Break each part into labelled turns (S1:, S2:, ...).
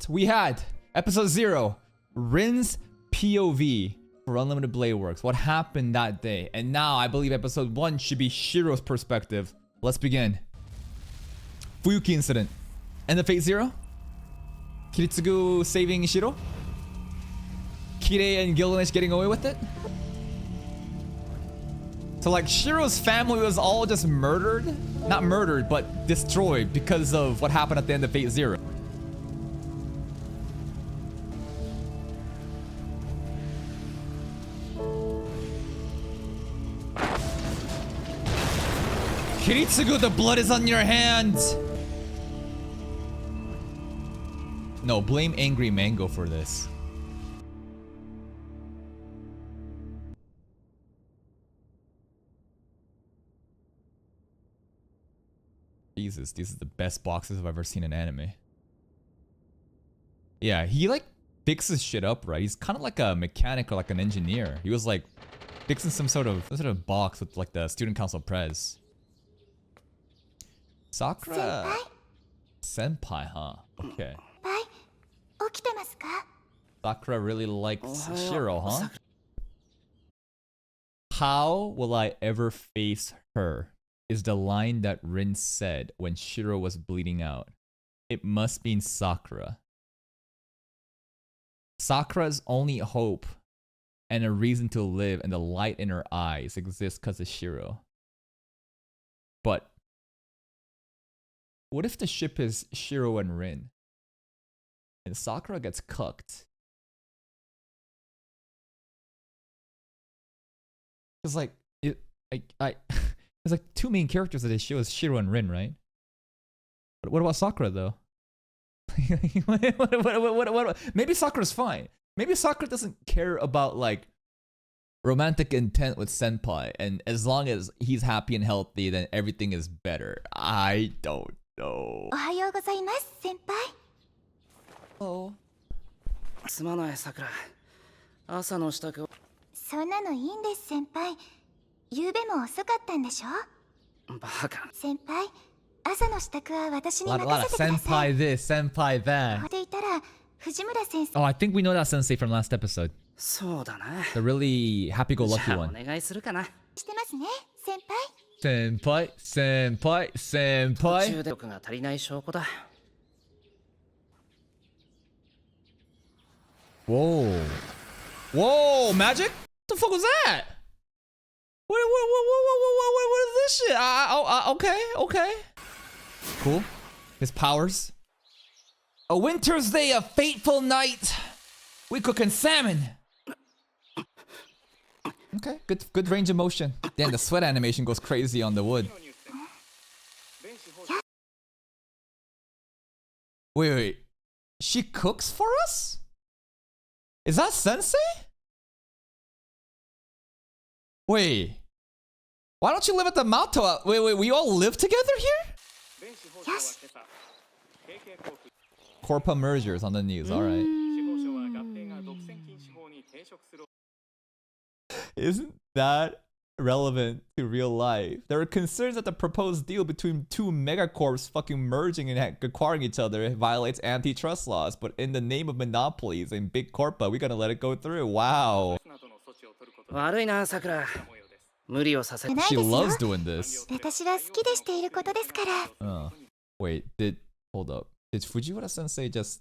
S1: First, we had episode 0, Rin's POV for Unlimited Blade Works. What happened that day? And now I believe episode 1 should be Shiro's perspective. Let's begin. Fuyuki incident. End of Fate 0? Kiritsugu saving Shiro? Kirei and Gilgamesh getting away with it? So like Shiro's family was all just murdered? Not murdered, but destroyed because of what happened at the end of Fate 0. Kiritsugu, the blood is on your hands! No, blame Angry Mango for this. Jesus, these are the best boxes I've ever seen in anime. Yeah, he like fixes shit up, right? He's kind of like a mechanic or like an engineer. He was like fixing some sort of box with like the student council prez. Sakura Senpai, huh? Okay. Sakura really likes Shiro, huh? How will I ever face her? Is the line that Rin said when Shiro was bleeding out. It must mean Sakura. Sakura's only hope and a reason to live and the light in her eyes exists because of Shiro. But what if the ship is Shiro and Rin? And Sakura gets cucked? Because like, there's like two main characters that they show is Shiro and Rin, right? But what about Sakura though? Maybe Sakura's fine. Maybe Sakura doesn't care about like romantic intent with Senpai, and as long as he's happy and healthy, then everything is better. I don't know. Oh.
S2: すまないさくら。朝の支度。
S3: そんなのいいんです先輩。夕べも遅かったんでしょ。
S2: バカ。
S3: 先輩、朝の支度は私に任せてください。
S1: Senpai this, senpai that.
S3: ここでいたら藤村先生。
S1: Oh, I think we know that sensei from last episode.
S2: そうだな。
S1: The really happy-go-lucky
S2: じゃあ
S1: one.
S2: お願いするかな。
S3: してますね、先輩。
S1: Senpai, senpai,
S2: 途
S1: senpai.
S2: 中で力が足りない証拠だ。
S1: Whoa. Whoa, magic? What the fuck was that? What is this shit? Okay. Cool. His powers. A winter's day, a fateful night. We cooking salmon. Okay, good range of motion. Damn, the sweat animation goes crazy on the wood. Wait. She cooks for us? Is that Sensei? Wait. Why don't you live at the Mato? Wait, we all live together here?
S3: Yes.
S1: Corpa mergers on the news, alright. Isn't that relevant to real life? There are concerns that the proposed deal between two megacorps fucking merging and acquiring each other violates antitrust laws, but in the name of monopolies and big corpa, we gotta let it go through. Wow.
S2: 悪いなさくら。無理をさせ。
S1: She loves doing this.
S3: 私は好きでしていることですから。
S1: Wait, hold up. Did Fujiwara sensei just...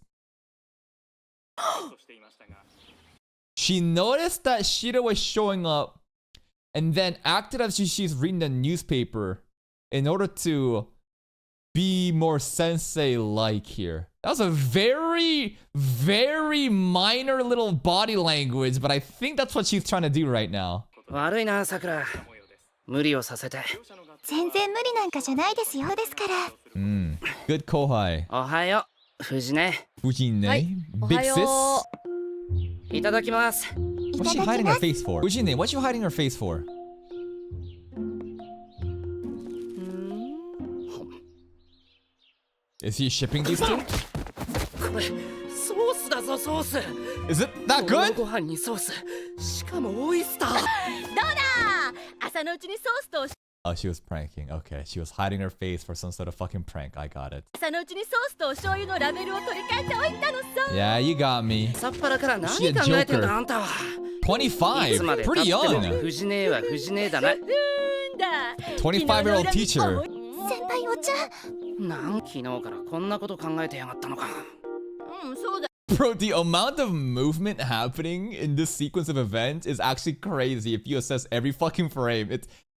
S1: She noticed that Shiro was showing up and then acted as if she's reading the newspaper in order to be more sensei-like here. That was a very, very minor little body language, but I think that's what she's trying to do right now.
S2: 悪いなさくら。無理をさせて。
S3: 全然無理なんかじゃないですよですから。
S1: Good kohai.
S2: おはよう。藤ね。
S1: Fujine? Big sis?
S2: いただきます。
S1: What's she hiding her face for? Fujine, what you hiding her face for? Is he shipping these two?
S2: これソースだぞソース。
S1: Is it that good?
S2: ご飯にソース。しかもオイスター。どうだ。
S3: 朝のうちにソースと。
S1: Oh, she was pranking. Okay, she was hiding her face for some sort of fucking prank. I got it.
S3: 朝のうちにソースとお醤油のラベルを取り替えておいたのさ。
S1: Yeah, you got me.
S2: 朝っぱらから何
S1: She a
S2: 考えてん
S1: joker.
S2: だあんたは。いつ
S1: 25.
S2: まで経
S1: Pretty
S2: っても
S1: young.
S2: 藤姉は藤姉だな。
S1: 25-year-old teacher.
S3: 先輩お茶。
S2: 昨日からこんなこと考えてやがったのか。
S1: Bro, the amount of movement happening in this sequence of events is actually crazy if you assess every fucking frame.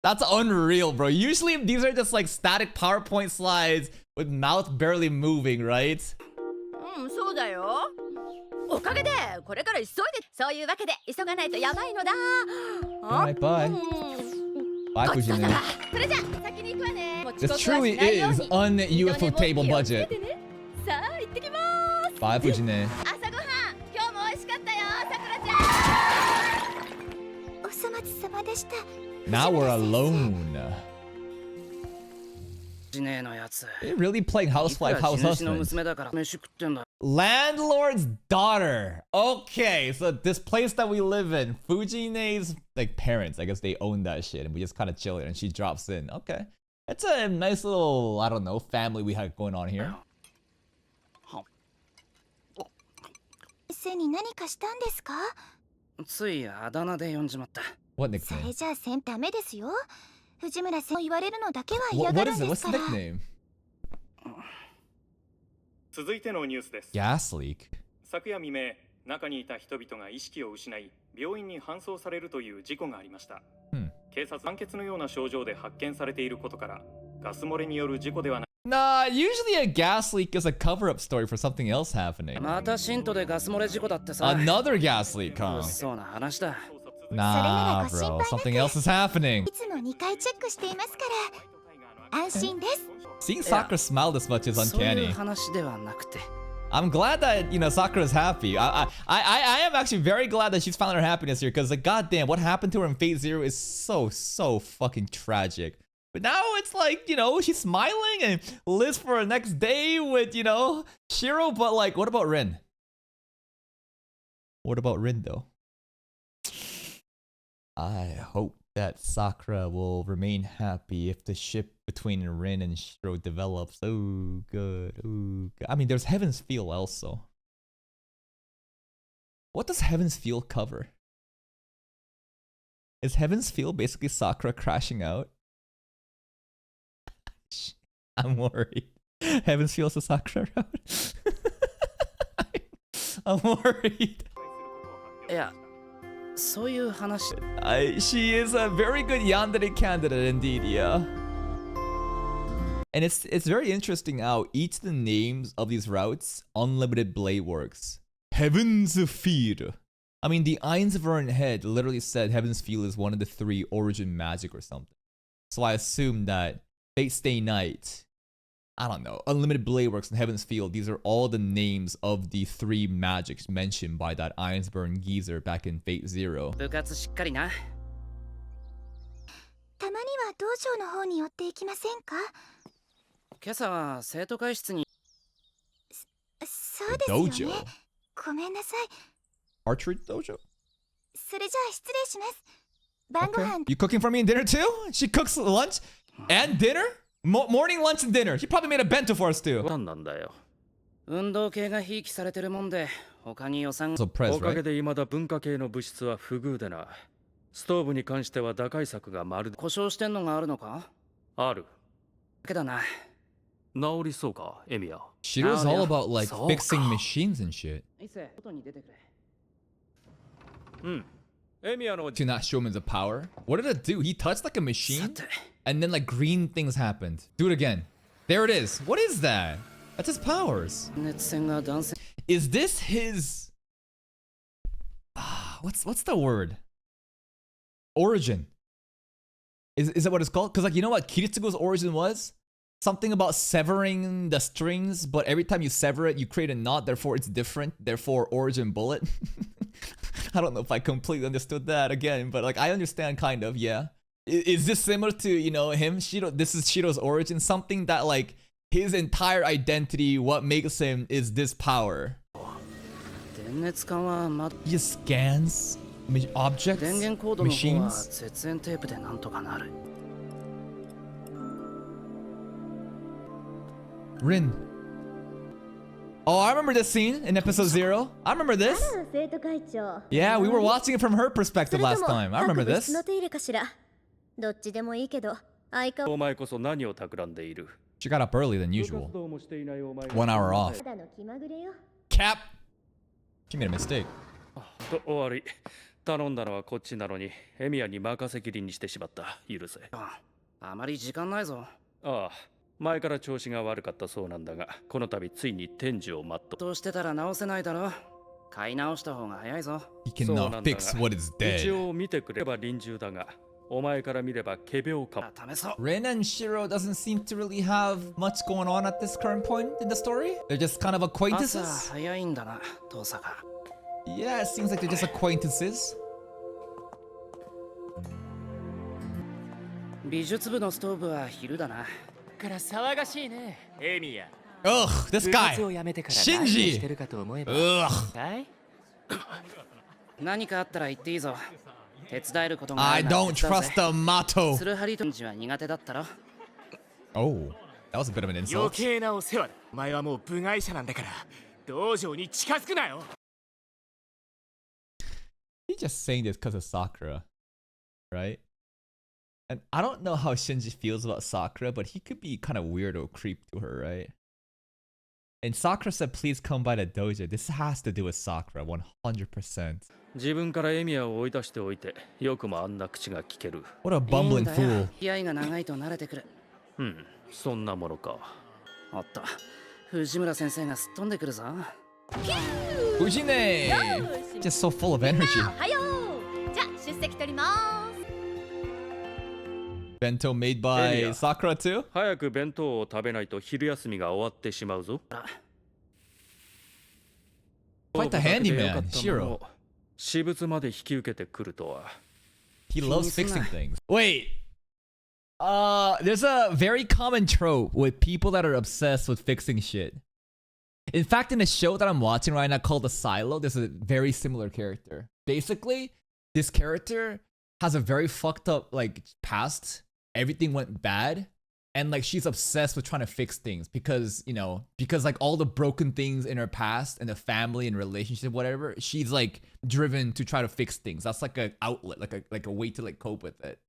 S1: That's unreal, bro. Usually these are just like static PowerPoint slides with mouth barely moving, right?
S4: そうだよ。おかげでこれから急いで、そういうわけで急がないとやばいのだ。
S1: Alright, bye. Bye,
S4: ごちそうさ
S1: Fujine.
S4: ま。それじゃ先に行くわね。
S1: This truly is un-UFO table budget.
S4: さあ行ってきます。
S1: Bye, Fujine.
S4: 朝ごはん今日も美味しかったよ、さくらちゃん。
S3: お粗末様でした。
S1: Now we're alone.
S2: 藤姉のやつ。
S1: They're really playing
S2: いく
S1: housewife,
S2: ら
S1: house
S2: 地主の
S1: husband.
S2: 娘だから飯食ってんだ。
S1: Landlord's daughter. Okay, so this place that we live in, Fujine's like parents, I guess they own that shit, and we just kind of chill it, and she drops in. Okay, it's a nice little, I don't know, family we have going on here.
S3: 背に何かしたんですか？
S2: ついあだ名で呼んじまった。
S1: What
S3: それ
S1: nickname?
S3: じゃあダメですよ。藤村さんを言われるのだけは嫌
S1: What
S3: が
S1: is
S3: る
S1: it?
S3: んで
S1: What's
S3: す
S1: the
S3: から。
S1: nickname?
S5: 続いてのニュースです。
S1: Gas leak.
S5: 昨夜未明、中にいた人々が意識を失い、病院に搬送されるという事故がありました。警察酸欠のような症状で発見されていることから、ガス漏れによる事故ではない。
S1: Nah, usually a gas leak is a cover-up story for something else happening.
S2: またシントでガス漏れ事故だってさ。
S1: Another gas leak, huh?
S2: そうな話だ。
S1: Nah, bro, something else is happening.
S3: いつも2回チェックしていますから。安心です。
S1: Seeing Sakura smile this much is
S2: そういう
S1: uncanny.
S2: 話ではなくて。
S1: I'm glad that, you know, Sakura's happy. I am actually very glad that she's found her happiness here, because like, goddamn, what happened to her in Fate Zero is so fucking tragic. But now it's like, you know, she's smiling and lives for the next day with, you know, Shiro. But like, what about Rin? What about Rin though? I hope that Sakura will remain happy if the ship between Rin and Shiro develops. Oh, good. Oh, good. I mean, there's Heaven's Feel also. What does Heaven's Feel cover? Is Heaven's Feel basically Sakura crashing out? I'm worried. Heaven's Feel is a Sakura route. I'm worried.
S2: いや、そういう話。
S1: She is a very good yandere candidate indeed, yeah. And it's very interesting how each of the names of these routes, Unlimited Blade Works, Heaven's Feel. I mean, the Einsvern head literally said Heaven's Feel is one of the 3 origin magic or something. So I assume that Fate Stay Night, I don't know, Unlimited Blade Works and Heaven's Feel, these are all the names of the 3 magics mentioned by that Einsvern geezer back in Fate Zero.
S2: 部活しっかりな。
S3: たまには道場の方に寄っていきませんか？
S2: 今朝は生徒会室に。
S3: そうですよね。
S1: Dojo?
S3: ごめんなさい。
S1: Archery dojo?
S3: それじゃあ失礼します。晩ご
S1: Okay.
S3: 飯
S1: You cooking for me and dinner too? She cooks lunch and dinner? Morning, lunch, and dinner. She probably made a bento for us too.
S6: 何なんだよ。
S2: 運動系がひいきされてるもんで、他に予算。
S1: So press,
S6: おかげ
S1: right?
S6: で未だ文化系の物質は不遇でな。ストーブに関しては打開策がまるで
S2: 故障してんのがあるのか？
S6: ある。
S2: だけだな。
S6: 治りそうか、エミヤ。
S1: Shiro's all about like
S2: So
S1: fixing
S2: cool.
S1: machines and shit.
S2: いせ、外に出てくれ。
S6: うん。エミヤの
S1: To not show him his power. What did it do? He touched like a
S2: さ
S1: machine
S2: て、
S1: and then like green things happened. Do it again. There it is. What is that? That's his powers.
S2: 熱線が断線。
S1: Is this his what's the word? Origin. Is that what it's called? Because like you know what Kiritsugo's origin was? Something about severing the strings, but every time you sever it, you create a knot, therefore it's different, therefore origin bullet. I don't know if I completely understood that again, but like I understand kind of, yeah. Is this similar to, you know, him? Shiro, this is Shiro's origin, something that like his entire identity, what makes him is this power.
S2: 電熱管はま。
S1: He just scans objects,
S2: 電源コードの方は
S1: machines.
S2: 絶縁テープでなんとかなる。
S1: Rin. Oh, I remember this scene in episode 0. I remember this. Yeah, we were watching it from her perspective last time. I remember this.
S4: どっちでもいいけど、相変わ
S6: お前こそ何を企んでいる？
S1: She got up early than
S6: 部
S1: usual.
S6: 活動もしていないお前が
S1: 1 hour off.
S4: らの気まぐれよ。
S1: Cap! She made a mistake.
S6: と悪い。頼んだのはこっちなのに、エミヤに任せきりにしてしまった。許せ。
S2: あまり時間ないぞ。
S6: ああ、前から調子が悪かったそうなんだが、この度ついに天寿を全う。
S2: としてたら直せないだろ。買い直した方が早いぞ。
S1: He
S6: そうな
S1: cannot
S6: んだが
S1: fix what is
S6: 一
S1: dead.
S6: 応見てくれれば臨終だが、お前から見れば仮病かも。
S2: 試そう。
S1: Rin and Shiro doesn't seem to really have much going on at this current point in the story. They're just kind of
S2: 朝
S1: acquaintances.
S2: 早いんだな、父さんが。
S1: Yeah, it seems like they're just acquaintances.
S2: 美術部のストーブは昼だな。
S7: から騒がしいね、エミヤ。
S1: Ugh, this
S7: 部
S1: guy.
S7: 活を辞めてから
S1: Shinji
S7: 何をしてるかと思えば。
S1: Ugh.
S7: はい。
S2: 何かあったら言っていいぞ。手伝えることがあ
S1: I
S2: るなら
S1: don't
S2: 手伝うぜ
S1: trust the motto.
S2: スルハリトンジは苦手だったろ。
S1: Oh, that was a bit of an
S7: 余
S1: insult.
S7: 計なお世話だ。お前はもう部外者なんだから、道場に近づくなよ。
S1: He's just saying this because of Sakura, right? And I don't know how Shinji feels about Sakura, but he could be kind of weirdo creep to her, right? And Sakura said, please come by the dojo. This has to do with Sakura, 100%.
S6: 自分からエミヤを追い出しておいて、よくもあんな口が聞ける。
S1: What a
S2: いい
S1: bumbling
S2: んだよ
S1: fool.
S2: 付き合いが長いと慣れてくる。
S6: そんなものか。
S2: おっと、藤村先生がすっ飛んでくるぞ。
S1: Ujine! Just so full of energy.
S4: おはよう。じゃあ出席取ります。
S1: Bento made by
S6: Enya.
S1: Sakura too?
S6: 早く弁当を食べないと昼休みが終わってしまうぞ。
S1: Quite the handyman, Shiro.
S6: 私物まで引き受けてくるとは。
S1: He loves fixing things. Wait. There's a very common trope with people that are obsessed with fixing shit. In fact, in a show that I'm watching right now called The Silo, there's a very similar character. Basically, this character has a very fucked up like past. Everything went bad. And like she's obsessed with trying to fix things because, you know, because like all the broken things in her past and the family and relationship, whatever, she's like driven to try to fix things. That's like an outlet, like a way to like cope with it.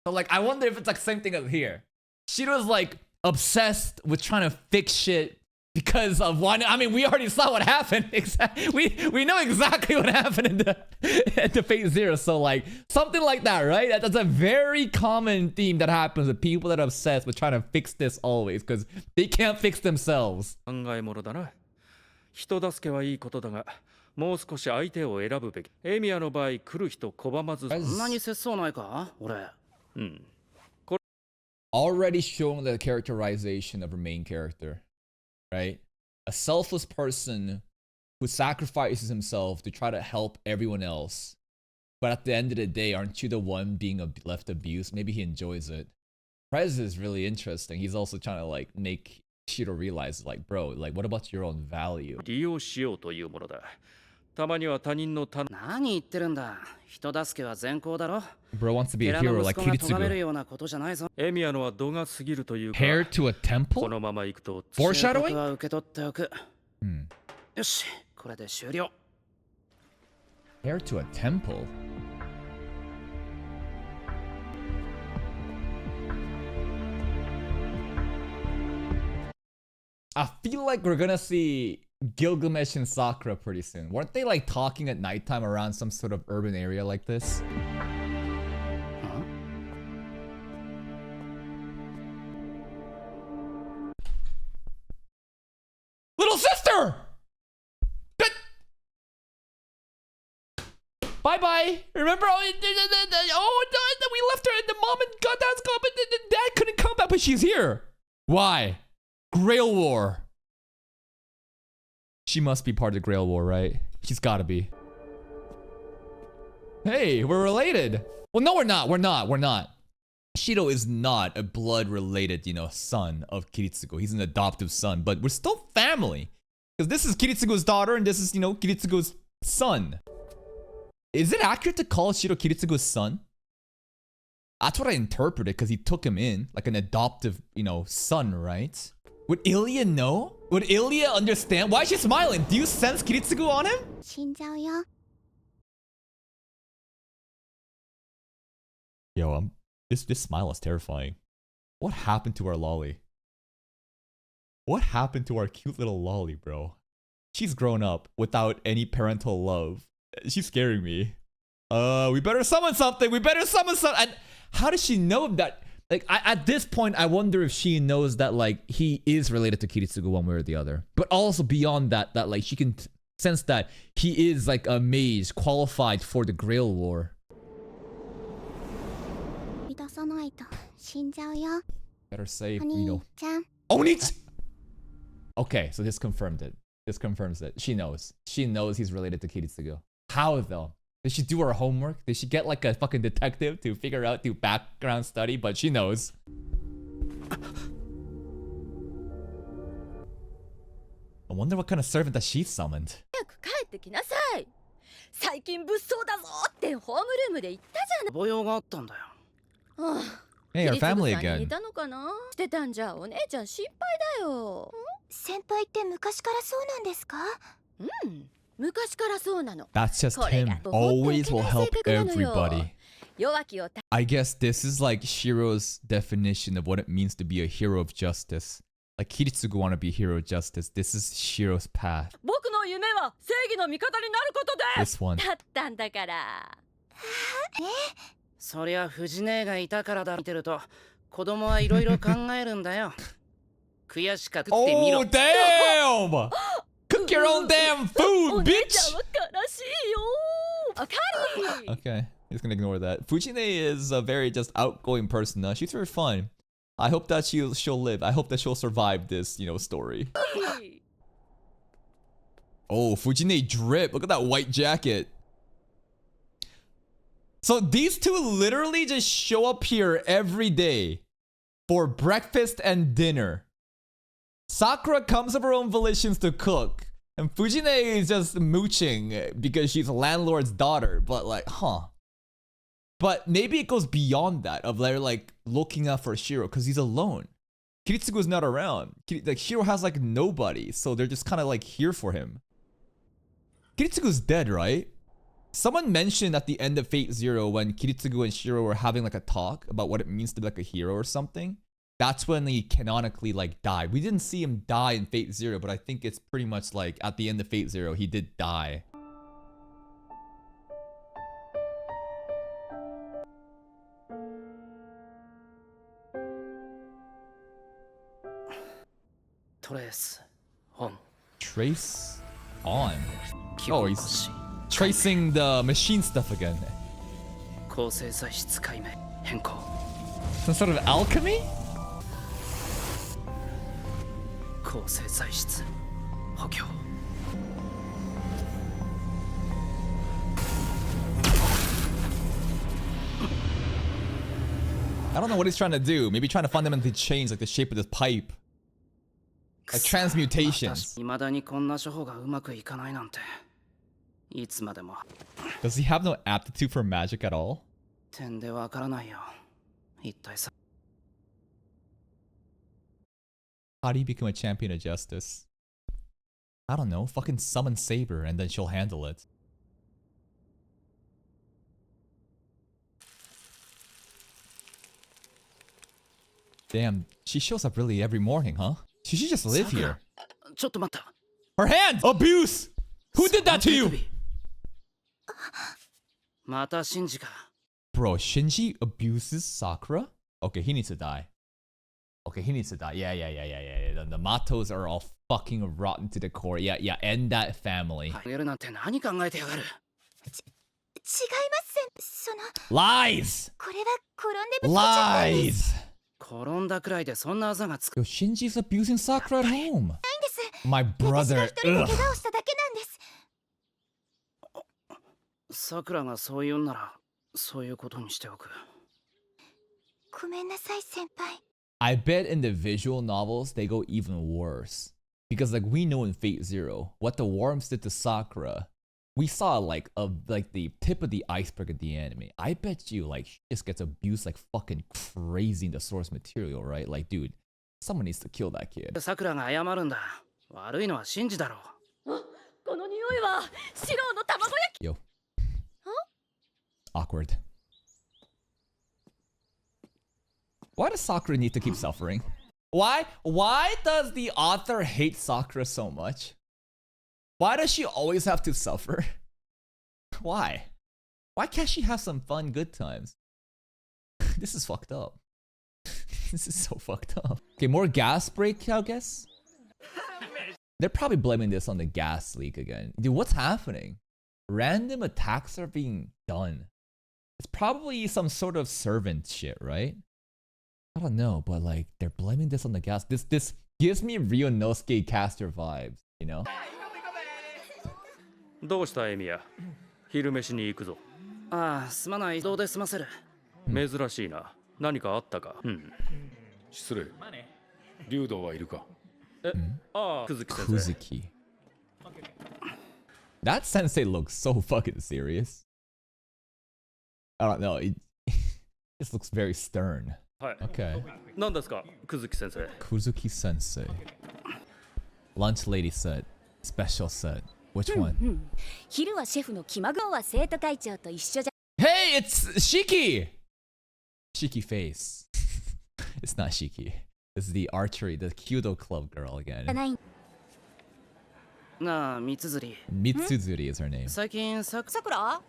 S1: So like I wonder if it's like same thing up here. Shiro's like obsessed with trying to fix shit because of one. I mean, we already saw what happened. We know exactly what happened in the Phase 0. So like something like that, right? That's a very common theme that happens with people that are obsessed with trying to fix this always because they can't fix themselves.
S6: 考え物だな。人助けはいいことだが、もう少し相手を選ぶべき。エミヤの場合、来る人拒まず。
S2: そんなに節操ないか俺。
S1: Already showing the characterization of her main character, right? A selfless person who sacrifices himself to try to help everyone else. But at the end of the day, aren't you the one being left abused? Maybe he enjoys it. Prez is really interesting. He's also trying to like make Shiro realize like, bro, like what about your own value?
S6: 利用しようというものだ。たまには他人のた
S2: 何言ってるんだ。人助けは善行だろ。
S1: Bro wants to be a
S2: 寺の
S1: hero
S2: 息
S1: like
S2: 子が咎める
S1: Kiritsugu.
S2: ようなことじゃないぞ。
S6: エミヤのは度が過ぎるというか、
S1: Hair to a
S6: こ
S1: temple?
S6: のまま行くと
S1: Foreshadowing?
S2: 収穫は受け取っておく。
S1: Hmm.
S2: よし、これで終了。
S1: Hair to a temple? I feel like we're gonna see Gilgamesh and Sakura pretty soon. Weren't they like talking at nighttime around some sort of urban area like this? Little sister! Bye bye. Remember? We left her and the mom and dad's gone, but the dad couldn't come back, but she's here. Why? Grail War. She must be part of the Grail War, right? She's gotta be. Hey, we're related. Well, no, we're not. We're not. Shiro is not a blood-related, you know, son of Kiritsugu. He's an adoptive son, but we're still family. Because this is Kiritsugu's daughter and this is, you know, Kiritsugu's son. Is it accurate to call Shiro Kiritsugu's son? That's what I interpreted because he took him in like an adoptive, you know, son, right? Would Ilya know? Would Ilya understand? Why is she smiling? Do you sense Kiritsugu on him?
S3: 死んじゃうよ。
S1: Yo, this smile is terrifying. What happened to our lolly? What happened to our cute little lolly, bro? She's grown up without any parental love. She's scaring me. We better summon something. We better summon something. And how does she know that? Like, at this point, I wonder if she knows that, like, he is related to Kiritsugu one way or the other. But also beyond that, like, she can sense that he is, like, a mage qualified for the Grail War.
S3: 出さないと死んじゃうよ。
S1: Better save,
S3: お
S1: you
S3: 兄
S1: know.
S3: ちゃん。
S1: Onich! Okay, so this confirmed it. This confirms it. She knows. She knows he's related to Kiritsugu. How, though? Did she do her homework? Did she get, like, a fucking detective to figure out, do background study? But she knows. I wonder what kind of servant that she summoned.
S4: 早く帰ってきなさい。最近物騒だぞってホームルームで言ったじゃない。
S2: 母用があったんだよ。
S4: はあ
S1: Hey, our family
S4: キリツグさんに
S1: again.
S4: 似たのかなしてたんじゃお姉ちゃん心配だよ。
S3: 先輩って昔からそうなんですか？
S4: うん、昔からそうなの。
S1: That's just
S4: これ
S1: him.
S4: がと
S1: Always
S4: 本
S1: will
S4: 当に
S1: help
S4: 性格なのよ。
S1: everybody.
S4: 弱きを
S1: I guess this is like Shiro's definition of what it means to be a hero of justice. Like Kiritsugu want to be a hero of justice. This is Shiro's path.
S4: 僕の夢は正義の味方になることです
S1: This one.
S4: だったんだから。
S2: そりゃ藤姉がいたからだ。見てると子供はいろいろ考えるんだよ。悔しか食ってみろ。
S1: Oh, damn! Cook your own damn
S4: お
S1: food,
S4: 姉ちゃ
S1: bitch!
S4: んは悲しいよ。あ、カリー
S1: Okay, just gonna ignore that. Fujine is a very just outgoing person. She's very fun. I hope that she'll live. I hope that she'll survive this, you know, story. Oh, Fujine drip. Look at that white jacket. So these two literally just show up here every day for breakfast and dinner. Sakura comes of her own volitions to cook. And Fujine is just mooching because she's a landlord's daughter. But like, huh. But maybe it goes beyond that of they're like looking out for Shiro because he's alone. Kiritsugu's not around. Like Shiro has like nobody. So they're just kind of like here for him. Kiritsugu's dead, right? Someone mentioned at the end of Fate Zero when Kiritsugu and Shiro were having like a talk about what it means to be like a hero or something. That's when he canonically like died. We didn't see him die in Fate Zero, but I think it's pretty much like at the end of Fate Zero, he did die.
S2: Trace on.
S1: Trace on. Oh, he's tracing the machine stuff again.
S2: 構成材質解明変更。
S1: Some sort of alchemy?
S2: 構成材質補強。
S1: I don't know what he's trying to do. Maybe trying to fundamentally change like the shape of this pipe. Like transmutations.
S2: 未だにこんな処方がうまくいかないなんて。いつまでも。
S1: Does he have no aptitude for magic at all?
S2: 点でわからないよ。一体さ。
S1: How do you become a champion of justice? I don't know. Fucking summon Saber and then she'll handle it. Damn, she shows up really every morning, huh? She should just live here.
S2: ちょっと待った。
S1: Her hand! Abuse! Who did that to you?
S2: またシンジか。
S1: Bro, Shinji abuses Sakura? Okay, he needs to die. Okay, he needs to die. Yeah. The Matos are all fucking rotten to the core. Yeah, end that family.
S2: あげるなんて何考えてやがる。
S3: 違いますその
S1: Lies!
S3: これは転んでぶつけちゃったんです
S1: Lies!
S2: 転んだくらいでそんなあざがつく。
S1: Yo, Shinji's abusing Sakura at home.
S3: です
S1: My
S3: 私
S1: brother.
S3: が一人で
S1: Ugh.
S3: 怪我をしただけなんです
S2: さくらがそう言うんなら、そういうことにしておく。
S3: ごめんなさい先輩
S1: I bet in the visual novels they go even worse. Because like we know in Fate Zero, what the Worms did to Sakura, we saw like the tip of the iceberg of the anime. I bet you like she just gets abused like fucking crazy in the source material, right? Like dude, someone needs to kill that kid.
S2: さくらが謝るんだ。悪いのはシンジだろう。
S4: この匂いはシロの卵焼き。
S1: Yo. Awkward. Why does Sakura need to keep suffering? Why does the author hate Sakura so much? Why does she always have to suffer? Why? Why can't she have some fun, good times? This is fucked up. This is so fucked up. Okay, more gas break, I guess? They're probably blaming this on the gas leak again. Dude, what's happening? Random attacks are being done. It's probably some sort of servant shit, right? I don't know, but like, they're blaming this on the gas. This gives me Ryunosuke caster vibes, you know?
S6: どうしたエミヤ昼飯に行くぞ
S2: ああ、すまない。どうで済ませる。
S6: 珍しいな何かあったか
S8: 失礼竜道はいるか
S6: ああ、Kuzuki先生
S1: Kuzuki. That sensei looks so fucking serious. I don't know. It just looks very stern.
S6: はい
S1: Okay.
S6: 何ですかKuzuki先生
S1: Kuzuki sensei. Lunch lady set. Special set. Which one?
S4: 昼はシェフの気まぐれは生徒会長と一緒じゃ。
S1: Hey, it's Shiki! Shiki face. It's not Shiki. This is the archery, the Kyudo club girl again.
S2: なあ、三辻。
S1: Mitsuzuri is her name.
S2: 最近
S4: さくら？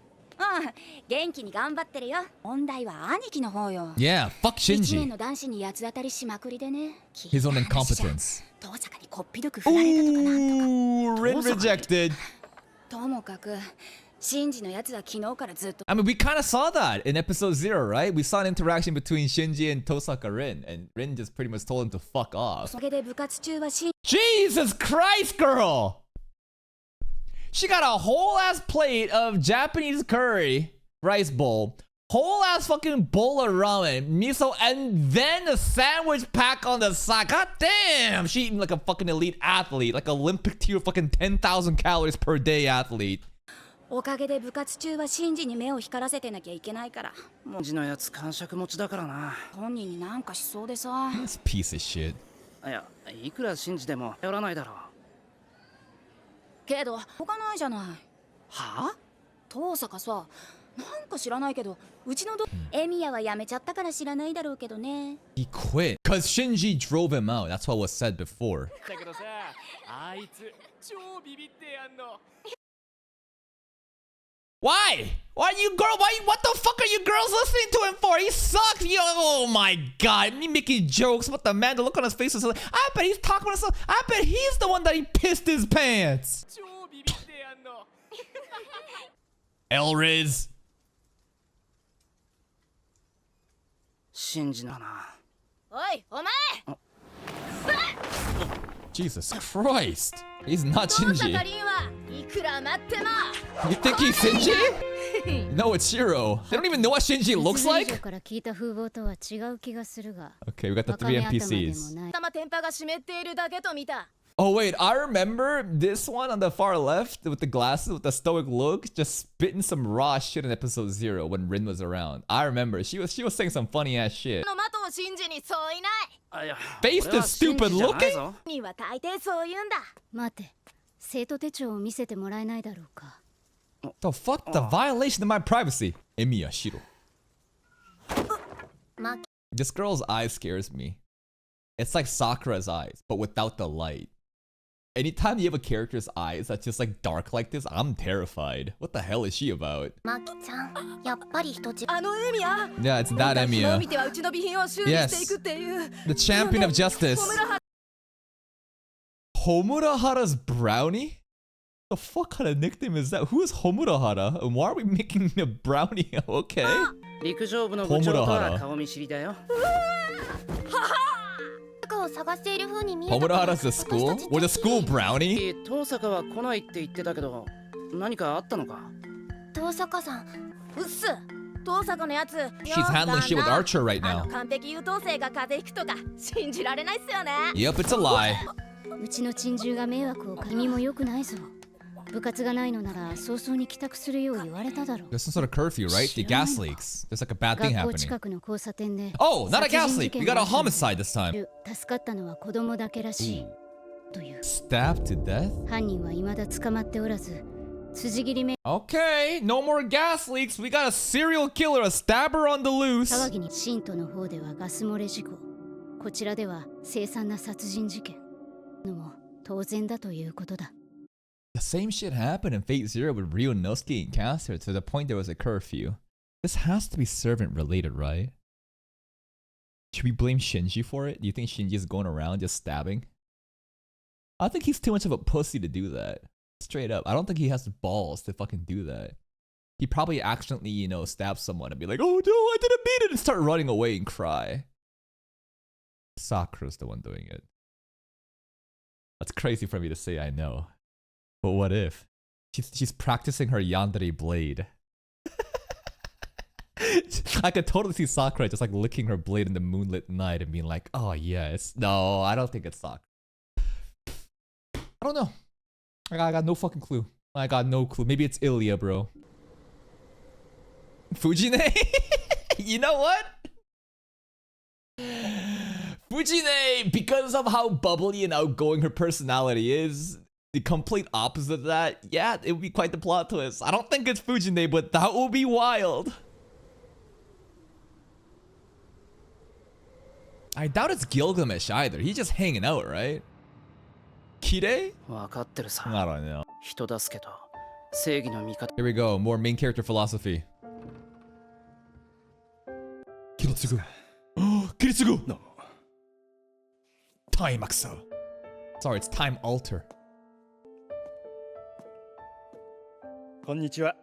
S4: 元気に頑張ってるよ。問題は兄貴の方よ。
S1: Yeah, fuck
S4: 1年
S1: Shinji.
S4: の男子に八つ当たりしまくりでね。
S1: His own incompetence.
S4: 遠坂にこっぴどく振られたとかなんとか。
S1: Rin rejected.
S4: ともかく、シンジのやつは昨日からずっと。
S1: I mean, we kind of saw that in episode 0, right? We saw an interaction between Shinji and Tosaka Rin, and Rin just pretty much told him to fuck off.
S4: それで部活中は
S1: Jesus Christ, girl! She got a whole ass plate of Japanese curry, rice bowl, whole ass fucking bowl of ramen, miso, and then a sandwich pack on the side. God damn! She eating like a fucking elite athlete, like Olympic tier fucking 10,000 calories per day athlete.
S4: おかげで部活中はシンジに目を光らせてなきゃいけないから。
S2: シンジのやつ感触持ちだからな。
S4: 本人になんかしそうでさ。
S1: This piece of shit.
S2: いや、いくらシンジでも頼らないだろう。
S4: けど、他ないじゃない。
S2: はあ？
S4: 遠坂さ、なんか知らないけど、うちのエミヤは辞めちゃったから知らないだろうけどね。
S1: He quit because Shinji drove him out. That's what was said before.
S7: だけどさあいつ超ビビってやんの
S1: Why? Why you girl? What the fuck are you girls listening to him for? He sucks. Yo, oh my god. Me making jokes about the man. The look on his face is like, I bet he's talking to himself. I bet he's the one that he pissed his pants.
S7: 超ビビってやんの
S1: Elriz.
S2: シンジだな。
S4: おい、お前。
S1: Jesus Christ. He's not
S4: 遠坂
S1: Shinji.
S4: 凛はいくら待っても。
S1: You think he's Shinji? No, it's Shiro. They don't even know what Shinji looks like?
S9: から聞いた風貌とは違う気がするが。
S1: Okay, we got the 3 NPCs.
S4: 頭天パが湿っているだけと見た。
S1: Oh wait, I remember this one on the far left with the glasses with the stoic look, just spitting some raw shit in episode 0 when Rin was around. I remember she was saying some funny ass shit.
S4: の的を信じにそういない。
S2: あ、いや、
S1: Face
S2: 俺は
S1: is
S2: シンジ
S1: stupid
S2: じゃない
S1: looking?
S2: ぞ。
S4: には大抵そう言うんだ。
S9: 待て、生徒手帳を見せてもらえないだろうか。
S1: The fuck? The violation of my privacy. Emiya Shiro. This girl's eye scares me. It's like Sakura's eyes, but without the light. Anytime you have a character's eyes that's just like dark like this, I'm terrified. What the hell is she about?
S3: マキちゃんやっぱり人質
S4: あのエミヤ。
S1: Yeah, it's that
S4: 昨日
S1: Emiya.
S4: 見てはうちの備品を修理していくっていう。
S1: The champion of justice.
S4: 小村は
S1: Homurahara's brownie? The fuck kind of nickname is that? Who is Homurahara? And why are we making a brownie? Okay.
S2: 陸上部の部長とは顔見知りだよ。
S3: を探している風に見えた。
S1: Homurahara's the school? We're the school brownie?
S2: 遠坂は来ないって言ってたけど、何かあったのか？
S3: 遠坂さん。
S4: うっす。遠坂のやつ。
S1: She's handling shit with Archer right
S4: あ
S1: now.
S4: の完璧優等生が風邪ひくとか信じられないっすよね。
S1: Yep, it's a lie.
S9: うちの珍獣が迷惑をかけ君も良くないぞ。部活がないのなら早々に帰宅するよう言われただろう。
S1: There's some sort of curfew, right? The gas leaks. There's like a bad thing
S9: 学校
S1: happening.
S9: 近くの交差点で。
S1: Oh, not a gas
S9: 殺人
S1: leak.
S9: 事
S1: We
S9: 件
S1: got a
S9: があったの
S1: homicide this time.
S9: 助かったのは子供だけらしい。という
S1: Stabbed to death?
S9: 犯人は未だ捕まっておらず辻切り目
S1: Okay, no more gas leaks. We got a serial killer, a stabber on the loose.
S9: 騒ぎに信徒の方ではガス漏れ事故こちらでは凄惨な殺人事件のも当然だということだ
S1: The same shit happened in Fate Zero with Ryunosuke and Caster to the point there was a curfew. This has to be servant related, right? Should we blame Shinji for it? Do you think Shinji is going around just stabbing? I think he's too much of a pussy to do that. Straight up. I don't think he has the balls to fucking do that. He probably accidentally, you know, stab someone and be like, oh no, I didn't mean it, and start running away and cry. Sakura's the one doing it. That's crazy for me to say, I know. But what if? She's practicing her yandere blade. I could totally see Sakura just like licking her blade in the moonlit night and being like, oh yes. No, I don't think it's Sakura. I don't know. I got no fucking clue. I got no clue. Maybe it's Ilya, bro. Fujine? You know what? Fujine, because of how bubbly and outgoing her personality is, the complete opposite of that, yeah, it would be quite the plot twist. I don't think it's Fujine, but that will be wild. I doubt it's Gilgamesh either. He's just hanging out, right? Kirei?
S2: わかってるさ
S1: I don't know.
S2: 人助けと正義の味方
S1: Here we go. More main character philosophy. Kiritsugu. Kiritsugu!
S6: No.
S1: Time Axel. Sorry, it's Time Alter.
S10: こんにちは。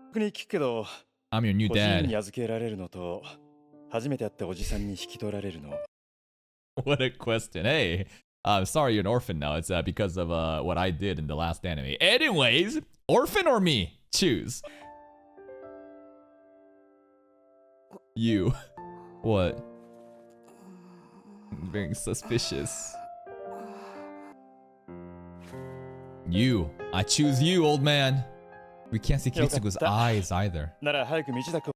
S10: 僕に聞くけど、
S1: I'm your new
S10: 孤児院
S1: dad.
S10: に預けられるのと、初めて会ったおじさんに引き取られるの。
S1: What a question. Hey, I'm sorry you're an orphan now. It's because of what I did in the last anime. Anyways, orphan or me? Choose. You. What? Being suspicious. You. I choose you, old man. We can't see Kitsugu's eyes either.
S10: なら早く道だこ。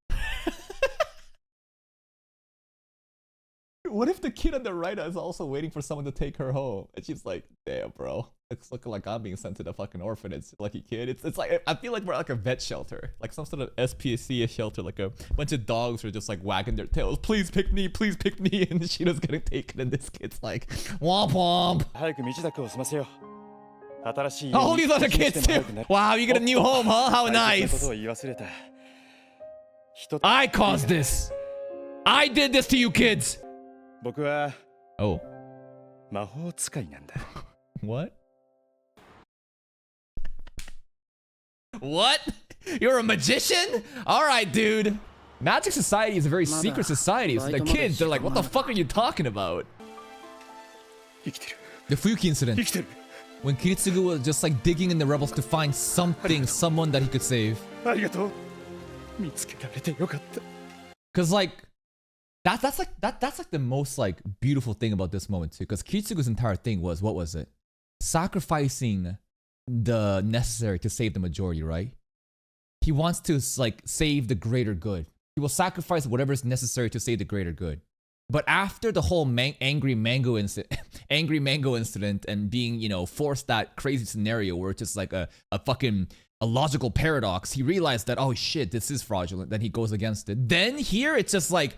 S1: What if the kid on the right is also waiting for someone to take her home? And she's like, damn, bro. It's looking like I'm being sent to the fucking orphanage. Lucky kid. It's like, I feel like we're at like a vet shelter. Like some sort of SPCA shelter. Like a bunch of dogs are just like wagging their tails. Please pick me, please pick me. And Shira's getting taken. And this kid's like, womp womp.
S10: 早く道だこを済ませよう。新しい
S1: Oh, these other kids too. Wow, you get a new home, huh? How nice. I caused this. I did this to you kids.
S10: 僕は
S1: Oh.
S10: 魔法使いなんだ。
S1: What? What? You're a magician? Alright, dude. Magic Society is a very secret society. So the kids, they're like, what the fuck are you talking about?
S10: 生きてる。
S1: The Fuyuki incident.
S10: 生きてる。
S1: When Kiritsugu was just like digging in the rebels to find something, someone that he could save.
S10: ありがとう。見つけられてよかった。
S1: Cause like that's like the most like beautiful thing about this moment too. Because Kiritsugu's entire thing was, what was it? Sacrificing the necessary to save the majority, right? He wants to like save the greater good. He will sacrifice whatever is necessary to save the greater good. But after the whole angry mango incident and being, you know, forced that crazy scenario where it's just like a fucking logical paradox, he realized that, oh shit, this is fraudulent. Then he goes against it. Then here it's just like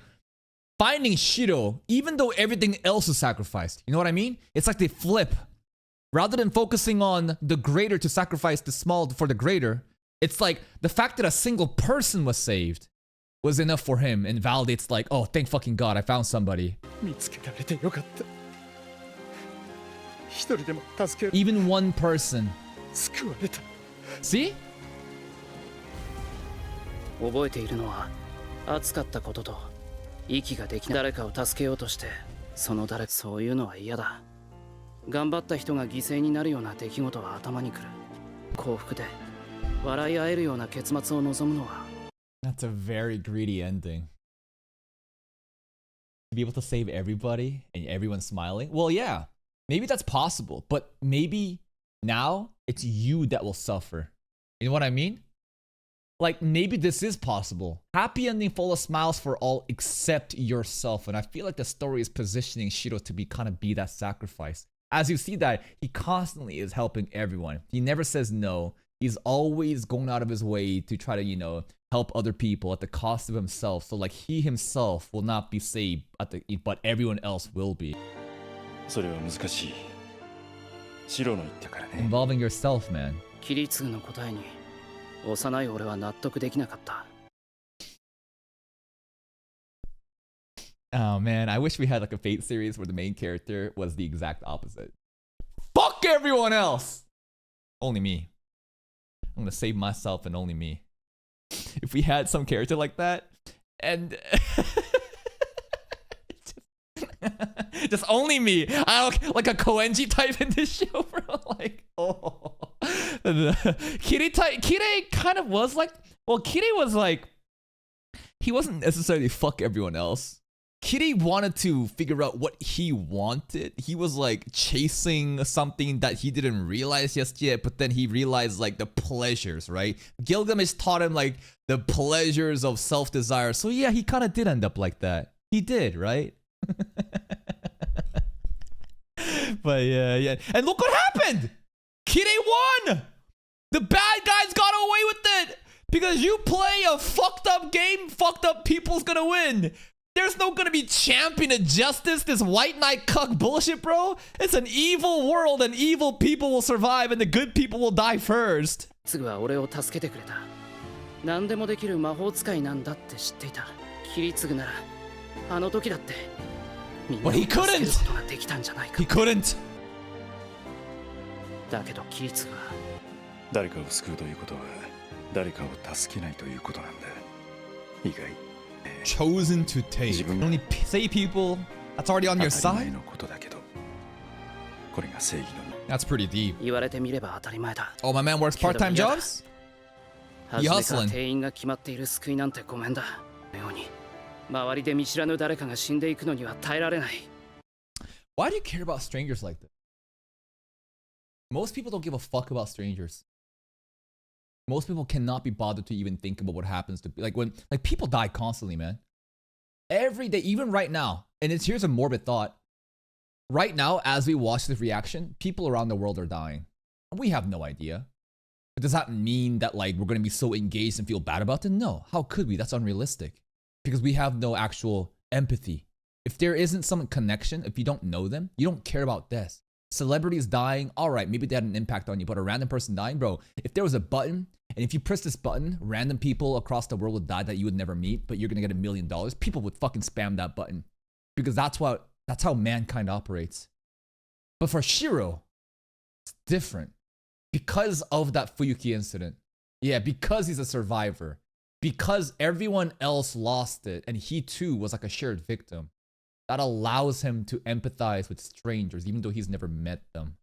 S1: finding Shiro, even though everything else is sacrificed. You know what I mean? It's like they flip. Rather than focusing on the greater to sacrifice the small for the greater, it's like the fact that a single person was saved was enough for him and validates like, oh, thank fucking God, I found somebody.
S10: 見つけられてよかった。一人でも助け
S1: Even one person.
S10: 救われた。
S1: See?
S2: 覚えているのは暑かったことと息ができない誰かを助けようとしてその誰そういうのは嫌だ頑張った人が犠牲になるような出来事は頭にくる幸福で笑い合えるような結末を望むのは
S1: That's a very greedy ending. To be able to save everybody and everyone smiling? Well, yeah, maybe that's possible, but maybe now it's you that will suffer. You know what I mean? Like, maybe this is possible. Happy ending full of smiles for all except yourself. And I feel like the story is positioning Shiro to be kind of be that sacrifice. as you see that he constantly is helping everyone. He never says no. He's always going out of his way to try to, you know, help other people at the cost of himself. So like he himself will not be saved but everyone else will be.
S10: それは難しい。シロの言ったからね。
S1: Involving yourself, man.
S2: キリツグの答えに幼い俺は納得できなかった。
S1: Oh man, I wish we had like a Fate series where the main character was the exact opposite. Fuck everyone else! Only me. I'm gonna save myself and only me. If we had some character like that, and just only me. I don't like a Koenji type in this show, bro. Like, oh, Kiri type. Kiri kind of was like, well, Kiri was like, he wasn't necessarily fuck everyone else. Kiri wanted to figure out what he wanted. He was like chasing something that he didn't realize just yet, but then he realized like the pleasures, right? Gilgamesh taught him like the pleasures of self-desire. So yeah, he kind of did end up like that. He did, right? But yeah. And look what happened! Kiri won! The bad guys got away with it! Because you play a fucked up game, fucked up people's gonna win. There's no gonna be champion of justice, this white knight cuck bullshit, bro. It's an evil world and evil people will survive and the good people will die first.
S2: すぐは俺を助けてくれた。何でもできる魔法使いなんだって知っていた。キリツグならあの時だってみんなを助けることができたんじゃないか。
S1: He couldn't.
S2: だけどキリツグは
S10: 誰かを救うということは誰かを助けないということなんだ。意外。
S1: Chosen to take. Only say people that's already on your side. That's pretty deep. Oh, my man works part-time jobs? He hustling. Why do you care about strangers like this? Most people don't give a fuck about strangers. Most people cannot be bothered to even think about what happens to like when like people die constantly, man. Every day, even right now. And here's a morbid thought. Right now, as we watch this reaction, people around the world are dying. We have no idea. But does that mean that like we're gonna be so engaged and feel bad about it? No. How could we? That's unrealistic. Because we have no actual empathy. If there isn't some connection, if you don't know them, you don't care about this. Celebrities dying, all right, maybe they had an impact on you, but a random person dying, bro, if there was a button, and if you press this button, random people across the world would die that you would never meet, but you're gonna get $1 million, people would fucking spam that button. Because that's how mankind operates. But for Shiro, it's different. Because of that Fuyuki incident. Yeah, because he's a survivor. Because everyone else lost it, and he too was like a shared victim. That allows him to empathize with strangers, even though he's never met them.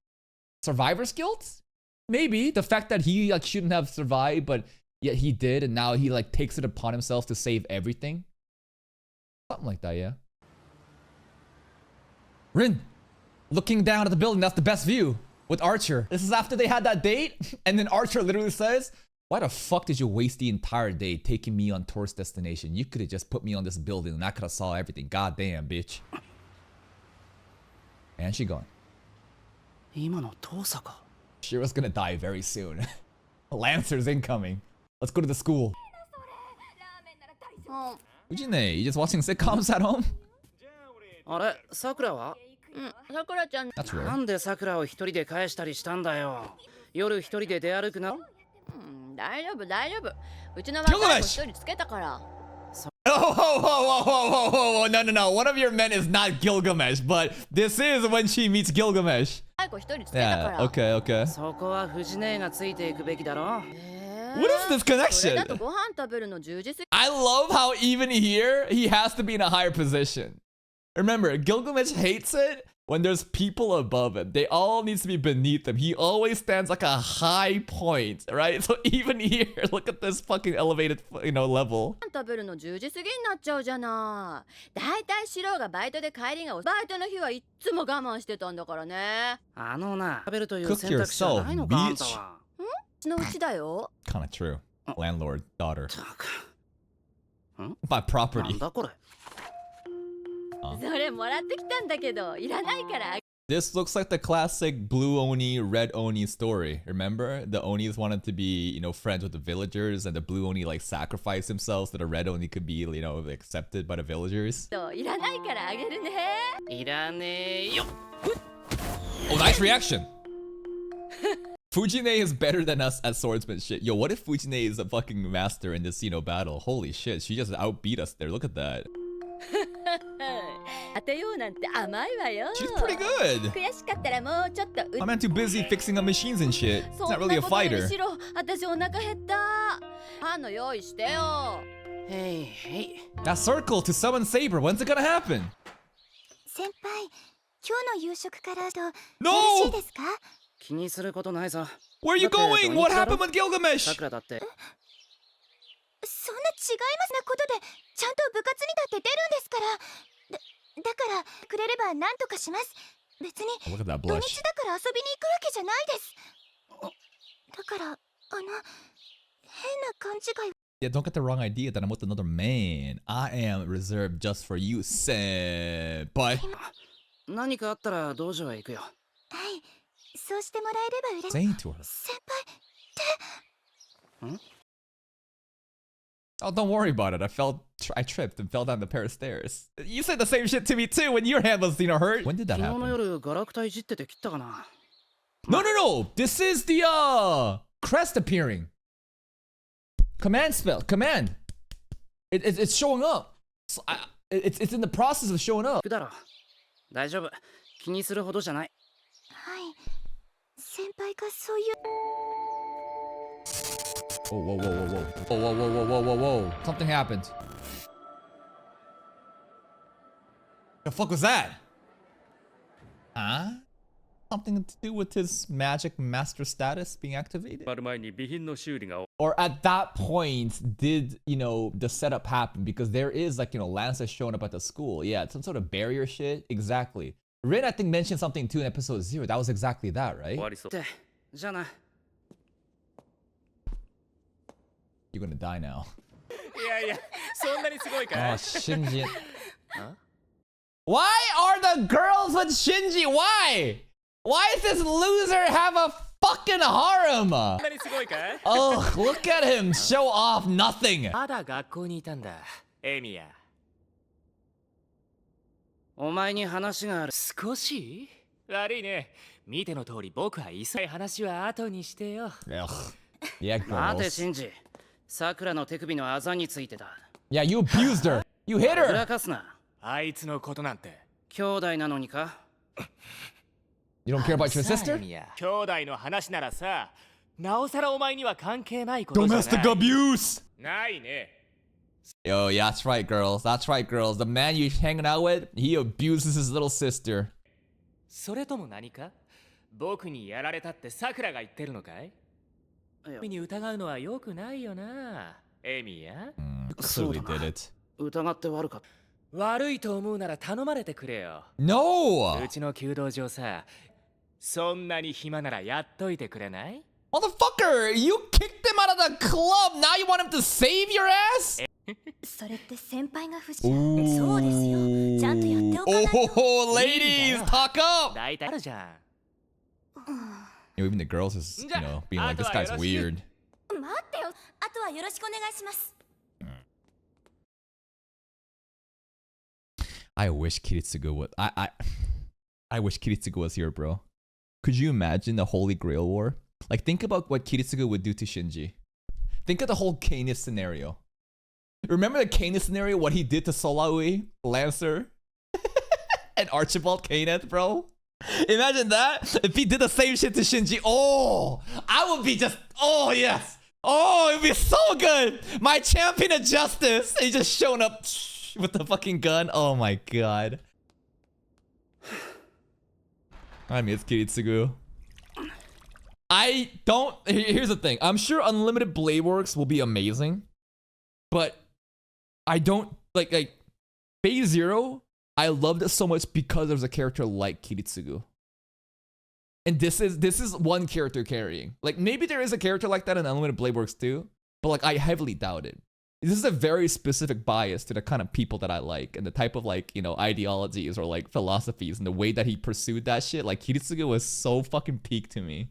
S1: Survivor's guilt? Maybe. The fact that he like shouldn't have survived, but yet he did, and now he like takes it upon himself to save everything. Something like that, yeah. Rin, looking down at the building, that's the best view with Archer. This is after they had that date, and then Archer literally says, why the fuck did you waste the entire day taking me on tourist destination? You could have just put me on this building and I could have saw everything. God damn, bitch. And she gone. Shiro's gonna die very soon. Lancer's incoming. Let's go to the school. Ujine, you just watching sitcoms at home? That's rare.
S2: なんでさくらを一人で返したりしたんだよ。夜一人で出歩くな。
S4: 大丈夫大丈夫。うちの若い子一人つけたから。
S1: Oh, no. One of your men is not Gilgamesh, but this is when she meets Gilgamesh. Yeah, okay.
S2: そこは藤姉がついていくべきだろ。
S1: What is this connection? I love how even here, he has to be in a higher position. Remember, Gilgamesh hates it when there's people above him. They all need to be beneath him. He always stands like a high point, right? So even here, look at this fucking elevated, level.
S4: 食べるの10時過ぎになっちゃうじゃない。だいたいシロがバイトで帰りがバイトの日はいっつも我慢してたんだからね。
S2: あのな、食べるという選択肢はないのかあんたは。
S4: うちのうちだよ。
S1: Kinda true. Landlord, daughter. My property.
S4: それもらってきたんだけど、いらないから。
S1: This looks like the classic blue Oni, red Oni story. Remember? The Onis wanted to be, you know, friends with the villagers, and the blue Oni like sacrificed himself so the red Oni could be, you know, accepted by the villagers.
S4: いらないからあげるね。
S2: いらねえよ。
S1: Oh, nice reaction! Fujine is better than us at swordsmanship. Yo, what if Fujine is a fucking master in this, you know, battle? Holy shit, she just outbeat us there. Look at that.
S4: 当てようなんて甘いわよ。
S1: She's pretty good.
S4: 悔しかったらもうちょっと。
S1: My man too busy fixing up machines and shit. He's not really a fighter.
S4: しろ、私お腹減った。パンの用意してよ。
S2: へいへい。
S1: That circle to summon Saber. When's it gonna happen?
S3: 先輩、今日の夕食からとよ
S1: No!
S3: ろしいですか？
S2: 気にすることないさ。
S1: Where are you
S2: だって
S1: going?
S2: 土
S1: What
S2: 日だろ？
S1: happened with Gilgamesh?
S2: さくらだって。
S3: そんな違いますなことでちゃんと部活にだって出るんですから。だからくれれば何とかします。別に
S1: Oh, look at that
S3: 土
S1: blush.
S3: 日だから遊びに行くわけじゃないです。だから変な勘違い。
S1: Yeah, don't get the wrong idea that I'm with another man. I am reserved just for you, senpai.
S2: 何かあったら道場へ行くよ。
S3: はい、そうしてもらえれば嬉しい。
S1: Saying to her.
S3: 先輩。
S2: ん？
S1: Oh, don't worry about it. I tripped and fell down the pair of stairs. You said the same shit to me too when your hand was, you know, hurt. When did that
S2: 昨日の
S1: happen?
S2: 夜ガラクタいじってて切ったかな。
S1: No, no, no. This is the crest appearing. Command spell. Command. It's showing up. So it's in the process of showing up.
S2: 行くだろ。大丈夫。気にするほどじゃない。
S3: はい、先輩がそういう。
S1: Oh, whoa, whoa, whoa, whoa. Oh, whoa, whoa, whoa, whoa, whoa, whoa. Something happened. The fuck was that? Huh? Something to do with his magic master status being activated?
S6: 終わる前に備品の修理が
S1: Or at that point, did, you know, the setup happen? Because there is, like, you know, Lancer showing up at the school. Yeah, some sort of barrier shit. Exactly. Rin, I think, mentioned something too in episode 0. That was exactly that, right?
S6: 終わりそう。
S2: って、じゃあな。
S1: You're gonna die now.
S7: いやいや、そんなにすごいか
S1: Oh, Shinji. Why are the girls with Shinji? Why? Why does this loser have a fucking harem?
S7: そんなにすごいか
S1: Oh, look at him show off nothing.
S7: まだ学校にいたんだ、エミヤ。
S2: お前に話がある。
S7: 少し悪いね。見ての通り僕は急い話は後にしてよ。
S1: Ugh. Yeah,
S2: 待て、
S1: girls.
S2: シンジ。さくらの手首のあざについてだ。
S1: Yeah, you abused her. You hit
S2: ぶ
S1: her.
S2: らかすな。
S7: あいつのことなんて。
S2: 兄弟なのにか？
S1: You don't care about your
S7: さあ
S1: sister?
S7: エミヤ兄弟の話ならさ、なおさらお前には関係ないことじゃない。
S1: Domestic abuse.
S7: ないね。
S1: Yo, yeah, that's right, girls. That's right, girls. The man you're hanging out with, he abuses his little sister.
S7: それとも何か僕にやられたってさくらが言ってるのかい？君に疑うのは良くないよな、エミヤ。
S1: Clearly did it.
S2: 疑って悪かった。
S7: 悪いと思うなら頼まれてくれよ。
S1: No!
S7: うちの弓道場さ、そんなに暇ならやっといてくれない？
S1: Motherfucker, you kicked him out of the club. Now you want him to save your ass?
S3: それって先輩が不審。そうですよ。ちゃんとやっておかないと。
S1: Oh, ladies, talk up.
S7: 大体あるじゃん。
S1: You know, even the girls is, you know, being like, this guy's weird.
S3: 待ってよ。あとはよろしくお願いします。
S1: I wish Kiritsugu was. I wish Kiritsugu was here, bro. Could you imagine the Holy Grail War? Like, think about what Kiritsugu would do to Shinji. Think of the whole Canis scenario. Remember the Canis scenario? What he did to Solaui, Lancer, and Archibald Canis, bro? Imagine that. If he did the same shit to Shinji, oh, I would be just, oh yes. Oh, it'd be so good. My champion of justice. He just showing up with the fucking gun. Oh my god. I miss Kiritsugu. I don't. Here's the thing. I'm sure Unlimited Blade Works will be amazing, but I don't like Phase Zero. I loved it so much because there's a character like Kiritsugu. And this is one character carrying. Like, maybe there is a character like that in Unlimited Blade Works too, but like, I heavily doubt it. this is a very specific bias to the kind of people that I like and the type of like, you know, ideologies or like philosophies and the way that he pursued that shit. Like Kiritsuge was so fucking peak to me.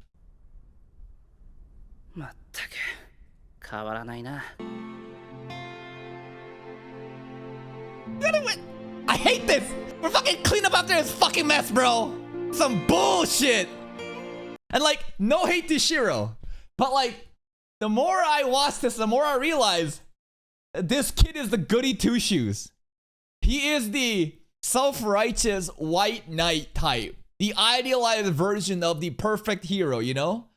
S1: I hate this! We're fucking clean up after this fucking mess, bro! Some bullshit! And like, no hate to Shiro, but like, the more I watch this, the more I realize this kid is the goody two-shoes. He is the self-righteous white knight type. The idealized version of the perfect hero, you know?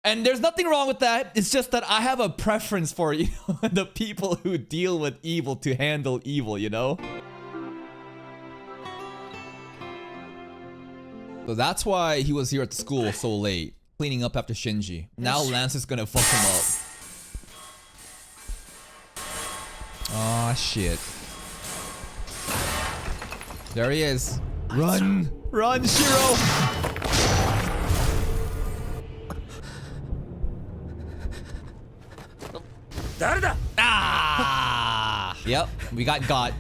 S1: And there's nothing wrong with that. It's just that I have a preference for, you know, the people who deal with evil to handle evil, you know? So that's why he was here at school so late, cleaning up after Shinji. Now Lance is gonna fuck him up. Aw, shit. There he is. Run! Run, Shiro! Ah! Yep, we got.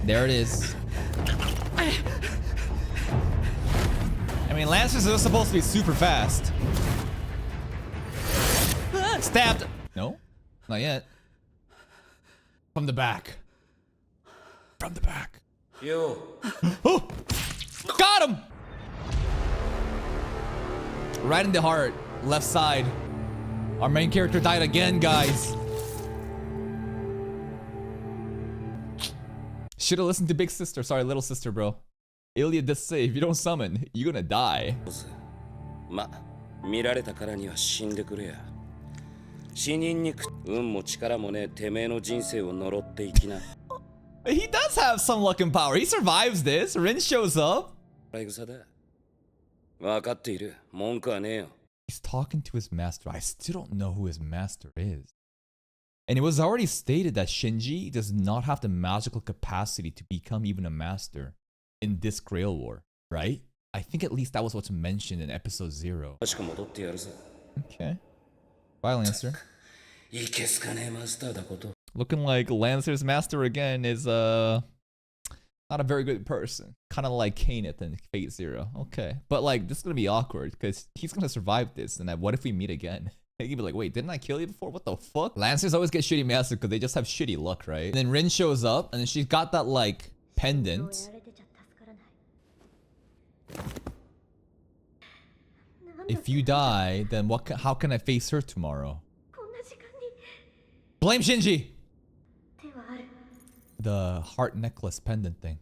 S1: There it is. I mean, Lancers are supposed to be super fast. Stabbed! No, not yet. From the back. From the back.
S6: Yo.
S1: Oh! Got him! Right in the heart. Left side. Our main character died again, guys. Should've listened to Big Sister. Sorry, Little Sister, bro. Ilya did say, if you don't summon, you're gonna die. He does have some luck and power. He survives this. Rin shows up. He's talking to his master. I still don't know who his master is. And it was already stated that Shinji does not have the magical capacity to become even a master in this Grail War, right? I think at least that was what's mentioned in episode 0. Okay. Bye, Lancer. Looking like Lancer's master again is not a very good person. Kind of like Kaneth in Fate Zero. Okay. But like, this is gonna be awkward because he's gonna survive this. And what if we meet again? He'd be like, wait, didn't I kill you before? What the fuck? Lancers always get shitty master because they just have shitty luck, right? And then Rin shows up and then she's got that like pendant. If you die, then how can I face her tomorrow? Blame Shinji! The heart necklace pendant thing.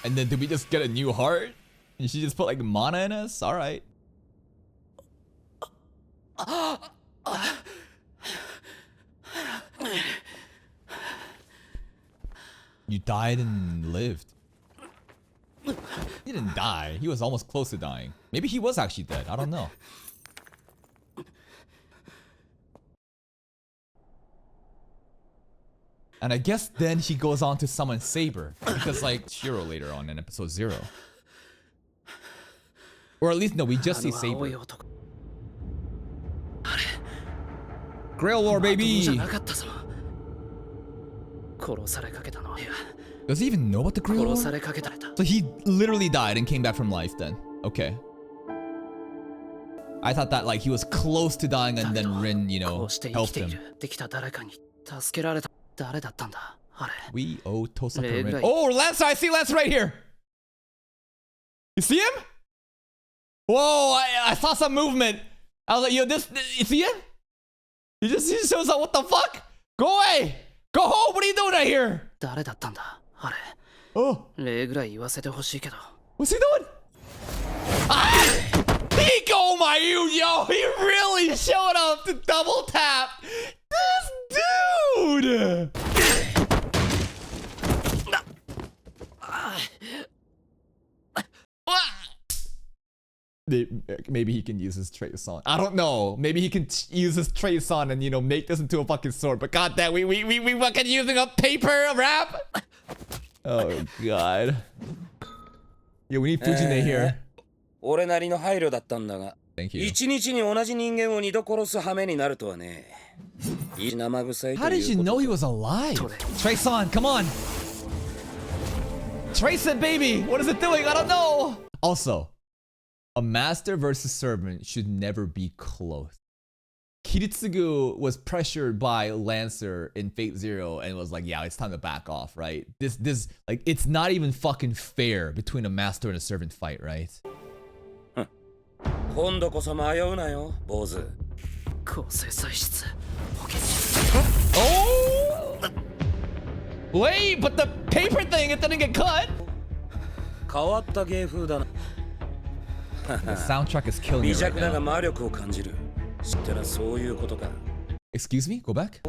S1: And then did we just get a new heart? And she just put like mana in us? Alright. You died and lived. He didn't die. He was almost close to dying. Maybe he was actually dead. I don't know. And I guess then he goes on to summon Saber. Because like Shiro later on in episode 0. Or at least no, we just see Saber. Grail War, baby! Does he even know about the Grail War? So he literally died and came back from life then. Okay. I thought that like he was close to dying and then Rin, you know, helped him. We owe Tosaka Rin. Oh, Lancer! I see Lancer right here! You see him? Whoa, I saw some movement. I was like, yo, you see him? He just shows up. What the fuck? Go away! Go home! What are you doing right here? Oh. What's he doing? Ah! Oh my, yo! He really showed up to double tap! This dude! Maybe he can use his trace on. I don't know. Maybe he can use his trace on and, you know, make this into a fucking sword. But goddamn, we fucking using a paper wrap. Oh god. Yeah, we need Fujine here. Thank you. How did you know he was alive? Trace on, come on. Trace it, baby. What is it doing? I don't know. Also, a master versus servant should never be close. Kiritsugu was pressured by Lancer in Fate Zero and was like, yeah, it's time to back off, right? This like, it's not even fucking fair between a master and a servant fight, right? Oh! Wait, but the paper thing, it didn't get cut. The soundtrack is killing me right now. Excuse me? Go back?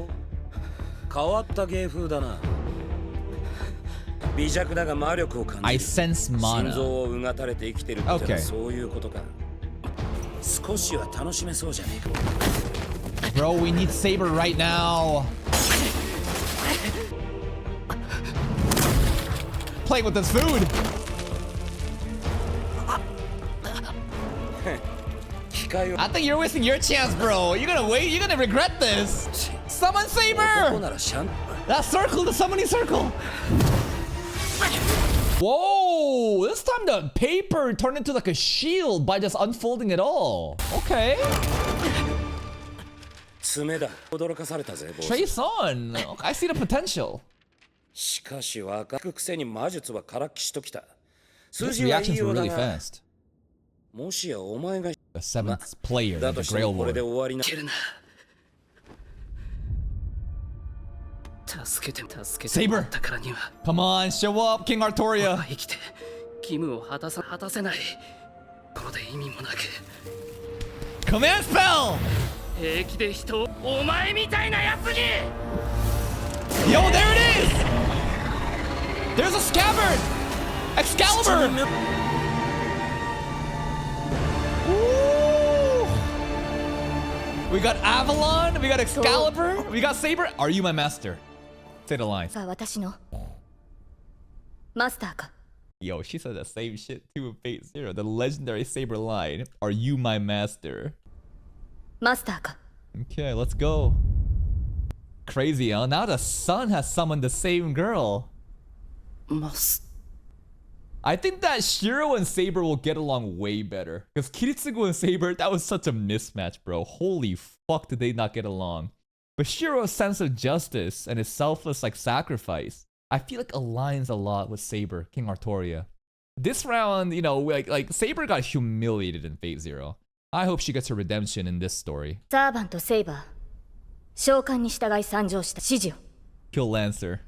S1: I sense mana. Okay. Bro, we need Saber right now. Playing with this food. I think you're wasting your chance, bro. You're gonna wait. You're gonna regret this. Summon Saber. That circle, the summoning circle. Whoa! This time the paper turned into like a shield by just unfolding it all. Okay. Trace on. I see the potential. This reactions were really fast. The seventh player in the Grail War. Saber! Come on, show up, King Artoria! Command spell! Yo, there it is! There's a scabbard! Excalibur! Ooh. We got Avalon, we got Excalibur, we got Saber. Are you my master? Say the line. Yo, she said the same shit too in Fate Zero. The legendary Saber line. Are you my master? Okay, let's go. Crazy, huh? Now the sun has summoned the same girl. I think that Shiro and Saber will get along way better. Because Kiritsugu and Saber, that was such a mismatch, bro. Holy fuck did they not get along. But Shiro's sense of justice and his selfless like sacrifice, I feel like aligns a lot with Saber, King Artoria. This round, you know, like Saber got humiliated in Fate Zero. I hope she gets her redemption in this story. Kill Lancer.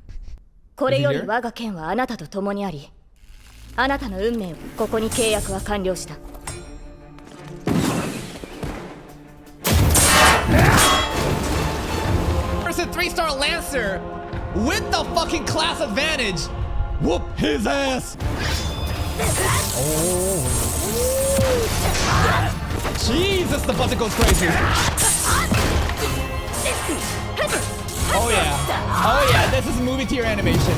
S1: Is he here? There's a 3-star Lancer with the fucking class advantage. Whoop his ass. Oh. Jesus, the buzzer goes crazy. Oh yeah. Oh yeah, this is movie tier animation.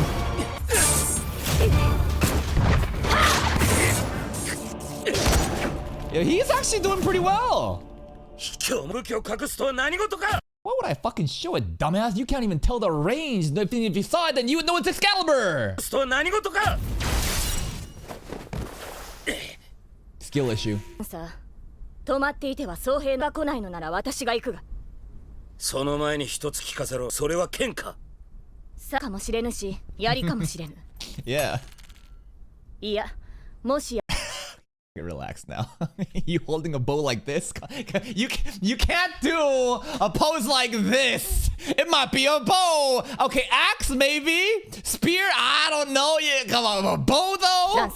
S1: Yeah, he's actually doing pretty well. What would I fucking show it, dumbass? You can't even tell the range. If you saw it, then you would know it's Excalibur. Skill issue. Yeah. Relax now. You holding a bow like this? You can't do a pose like this. It might be a bow. Okay, axe maybe. Spear, I don't know. Yeah, come on, a bow though.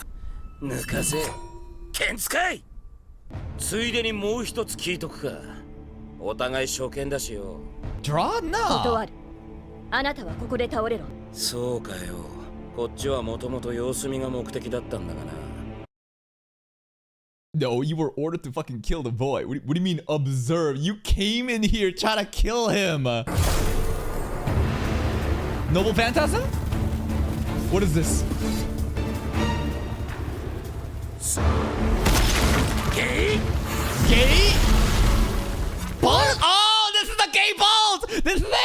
S1: Draw? No. No, you were ordered to fucking kill the boy. What do you mean observe? You came in here trying to kill him. Noble Phantasm? What is this? Gay? Balls? Oh, this is the gay balls! This is it!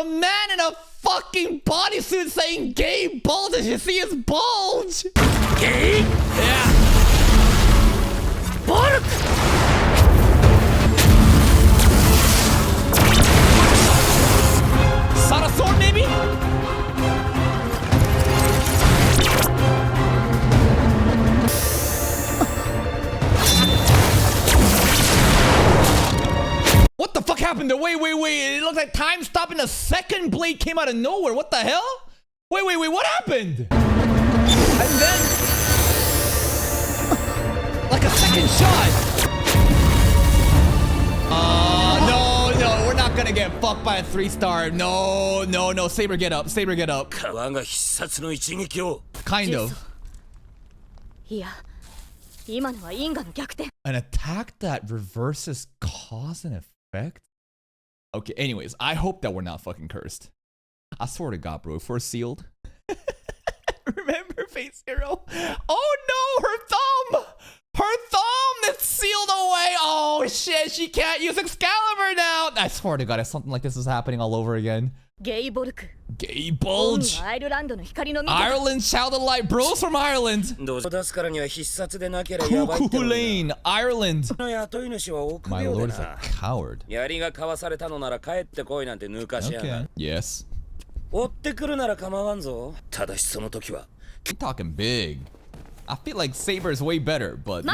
S1: A man in a fucking bodysuit saying gay bulge. Did you see his bulge? Gay? Yeah. Bulk! Sarasaur maybe? What the fuck happened there? Wait. It looked like time stopped and a second blade came out of nowhere. What the hell? Wait. What happened? And then... like a second shot. No. We're not gonna get fucked by a 3-star. No. Saber, get up. Kind of. An attack that reverses cause and effect? Okay, anyways, I hope that we're not fucking cursed. I swear to God, bro, if we're sealed. Remember Face Hero? Oh no, her thumb! Her thumb is sealed away! Oh shit, she can't use Excalibur now! I swear to God, if something like this is happening all over again. Gay bulge. Ireland Child of Light. Bros from Ireland. Cuckoo Lane, Ireland. My lord is a coward. Okay. Yes. You're talking big. I feel like Saber is way better, but we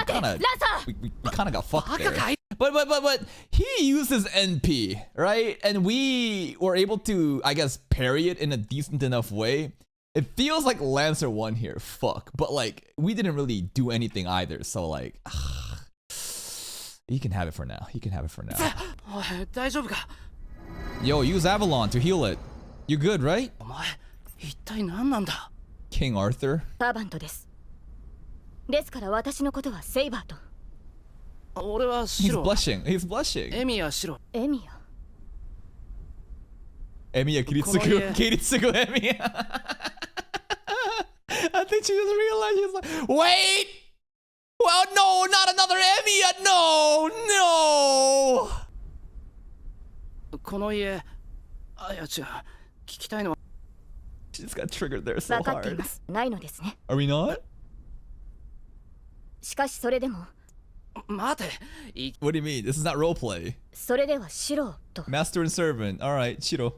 S1: kind of got fucked there. But he uses NP, right? And we were able to, I guess, parry it in a decent enough way. It feels like Lancer won here. Fuck. But like, we didn't really do anything either. So like, he can have it for now. Yo, use Avalon to heal it. You good, right? King Arthur. He's blushing. Emiya Kiritsugu Emiya. I think she just realized she's like, wait! Well, no, not another Emiya! No! She just got triggered there so hard. Are we not? What do you mean? This is not roleplay. Master and servant. Alright, Shiro.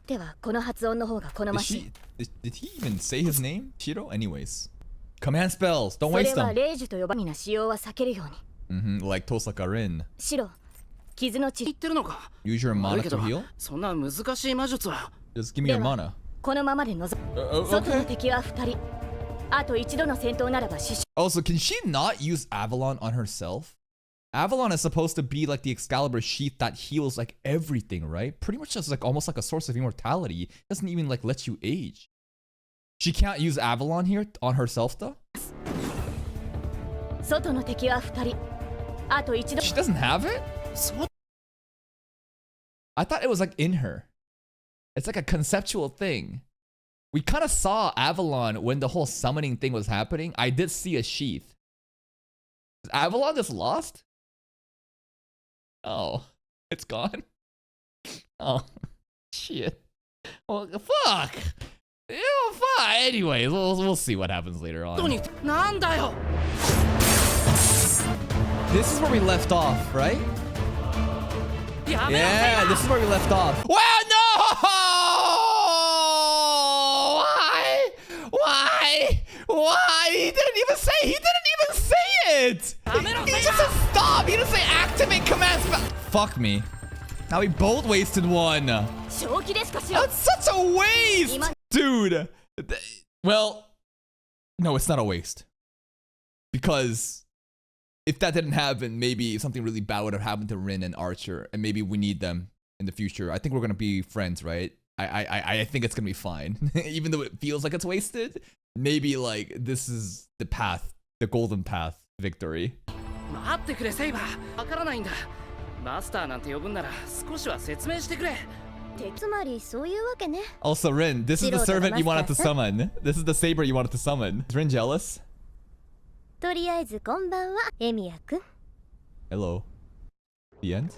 S1: Did he even say his name? Shiro? Anyways. Command spells. Don't waste them. Like Tosaka Rin. Use your mana to heal? Just give me your mana. Okay. Also, can she not use Avalon on herself? Avalon is supposed to be like the Excalibur sheath that heals like everything, right? Pretty much just like almost like a source of immortality. It doesn't even like let you age. She can't use Avalon here on herself though? She doesn't have it? I thought it was like in her. It's like a conceptual thing. We kind of saw Avalon when the whole summoning thing was happening. I did see a sheath. Is Avalon just lost? Oh, it's gone. Oh, shit. Well, fuck. Fuck. Anyways, we'll see what happens later on. This is where we left off, right? Yeah, this is where we left off. Well, no! Why? He didn't even say it! He just said stop! He didn't say activate command spell. Fuck me. Now we both wasted one. That's such a waste! Dude. Well, no, it's not a waste. Because if that didn't happen, maybe something really bad would have happened to Rin and Archer, and maybe we need them in the future. I think we're gonna be friends, right? I think it's gonna be fine. Even though it feels like it's wasted, maybe like this is the path, the golden path victory. Also, Rin, this is the servant you wanted to summon. This is the saber you wanted to summon. Is Rin jealous? Hello. The end?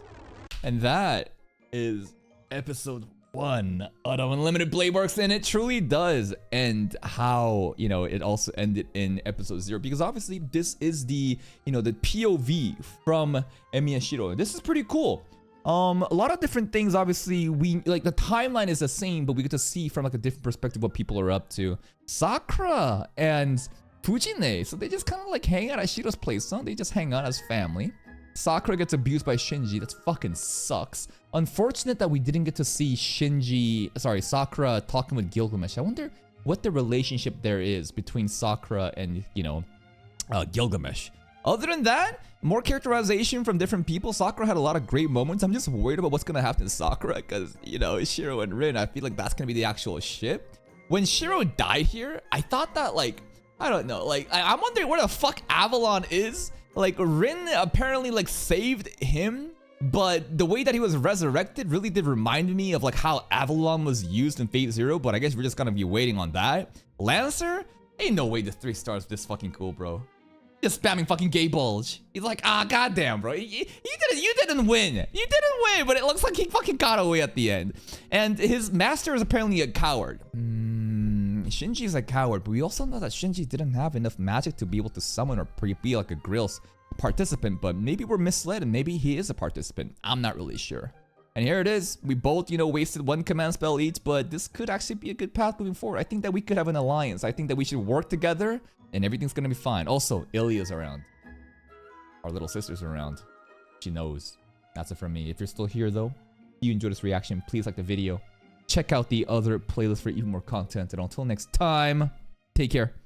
S1: And that is episode one out of Unlimited Blade Works, and it truly does end how, you know, it also ended in episode 0, because obviously this is the, you know, the POV from Emi and Shiro. This is pretty cool. A lot of different things, obviously, we like the timeline is the same, but we get to see from like a different perspective what people are up to. Sakura and Fujine, so they just kind of like hang out at Shiro's place, huh? They just hang out as family. Sakura gets abused by Shinji. That fucking sucks. Unfortunate that we didn't get to see Sakura talking with Gilgamesh. I wonder what the relationship there is between Sakura and, you know, Gilgamesh. Other than that, more characterization from different people. Sakura had a lot of great moments. I'm just worried about what's gonna happen to Sakura because, you know, Shiro and Rin, I feel like that's gonna be the actual ship. When Shiro died here, I thought that, like, I don't know, like, I'm wondering where the fuck Avalon is. Like, Rin apparently, like, saved him, but the way that he was resurrected really did remind me of, like, how Avalon was used in Fate Zero, but I guess we're just gonna be waiting on that. Lancer? Ain't no way the 3 stars this fucking cool, bro. Just spamming fucking gay bulge. He's like, ah, goddamn, bro. You didn't win. You didn't win, but it looks like he fucking got away at the end. And his master is apparently a coward. Shinji's a coward, but we also know that Shinji didn't have enough magic to be able to summon or be like a Grills participant, but maybe we're misled and maybe he is a participant. I'm not really sure. And here it is. We both, you know, wasted 1 command spell each, but this could actually be a good path moving forward. I think that we could have an alliance. I think that we should work together and everything's gonna be fine. Also, Ilya's around. Our little sister's around. She knows. That's it from me. If you're still here though, if you enjoyed this reaction, please like the video. Check out the other playlist for even more content. And until next time, take care.